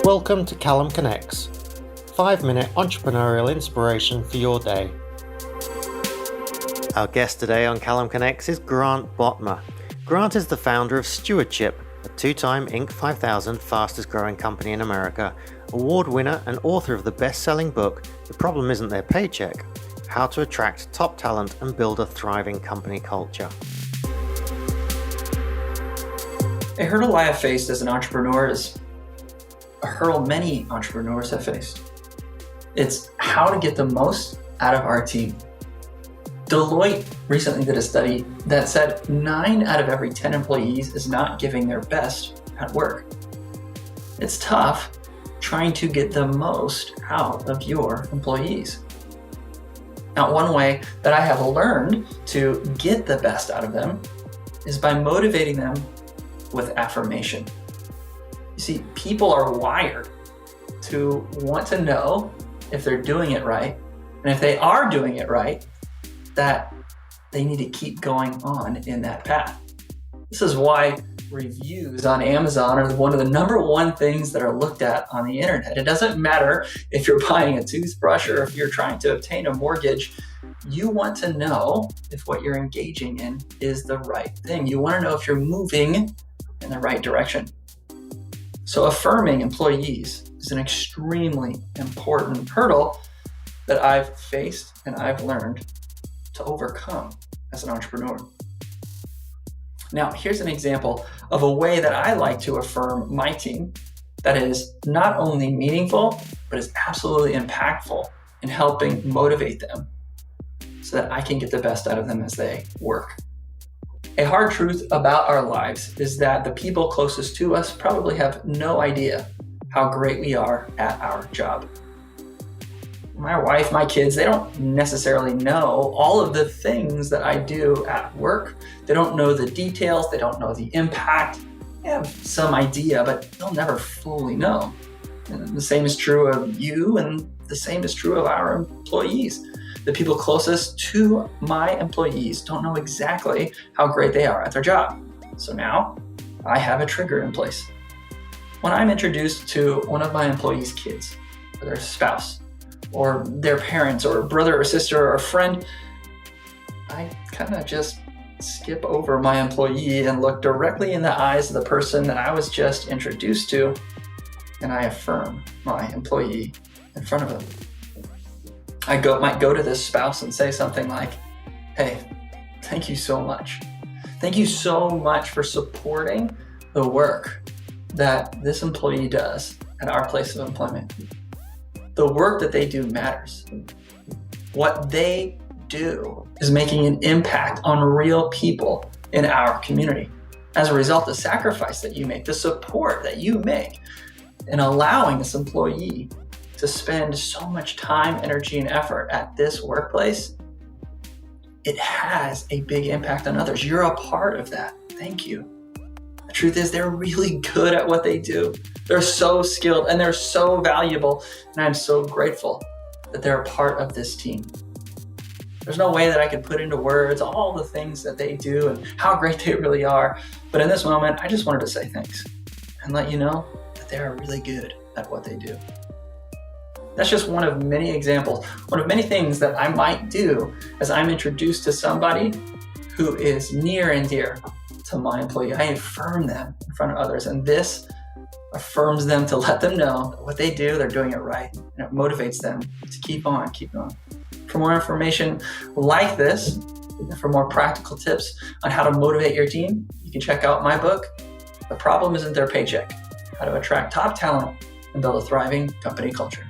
Welcome to CallumConnects, 5-minute entrepreneurial inspiration for your day. Our guest today on CallumConnects is Grant Botma. Grant is the founder of Stewardship, a 2-time Inc. 5000 fastest growing company in America, award winner and author of the best-selling book, The Problem Isn't Their Paycheck, How to Attract Top Talent and Build a Thriving Company Culture. A hurdle I have faced as an entrepreneur is a hurdle many entrepreneurs have faced. It's how to get the most out of our team. Deloitte recently did a study that said 9 out of every 10 employees is not giving their best at work. It's tough trying to get the most out of your employees. Now, one way that I have learned to get the best out of them is by motivating them with affirmation. You see, people are wired to want to know if they're doing it right, and if they are doing it right, that they need to keep going on in that path. This is why reviews on Amazon are one of the number one things that are looked at on the internet. It doesn't matter if you're buying a toothbrush or if you're trying to obtain a mortgage. You want to know if what you're engaging in is the right thing. You want to know if you're moving in the right direction. So affirming employees is an extremely important hurdle that I've faced and I've learned to overcome as an entrepreneur. Now, here's an example of a way that I like to affirm my team that is not only meaningful, but is absolutely impactful in helping motivate them so that I can get the best out of them as they work. A hard truth about our lives is that the people closest to us probably have no idea how great we are at our job. My wife, my kids, they don't necessarily know all of the things that I do at work. They don't know the details. They don't know the impact. They have some idea, but they'll never fully know. And the same is true of you, and the same is true of our employees. The people closest to my employees don't know exactly how great they are at their job. So now I have a trigger in place. When I'm introduced to one of my employees' kids, or their spouse, or their parents, or brother or sister or friend, I kind of just skip over my employee and look directly in the eyes of the person that I was just introduced to, and I affirm my employee in front of them. I might go to this spouse and say something like, "Hey, thank you so much. Thank you so much for supporting the work that this employee does at our place of employment. The work that they do matters. What they do is making an impact on real people in our community. As a result, the sacrifice that you make, the support that you make in allowing this employee to spend so much time, energy, and effort at this workplace, it has a big impact on others. You're a part of that. Thank you." The truth is, they're really good at what they do. They're so skilled and they're so valuable, and I'm so grateful that they're a part of this team. There's no way that I could put into words all the things that they do and how great they really are, but in this moment, I just wanted to say thanks and let you know that they are really good at what they do. That's just one of many examples, one of many things that I might do as I'm introduced to somebody who is near and dear to my employee. I affirm them in front of others, and this affirms them to let them know that what they do, they're doing it right, and it motivates them to keep on, keep going. For more information like this, and for more practical tips on how to motivate your team, you can check out my book, The Problem Isn't Their Paycheck, How to Attract Top Talent and Build a Thriving Company Culture.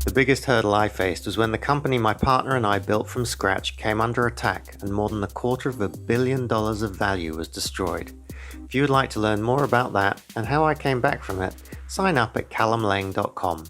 The biggest hurdle I faced was when the company my partner and I built from scratch came under attack and more than $250 million of value was destroyed. If you would like to learn more about that and how I came back from it, sign up at CallumLane.com.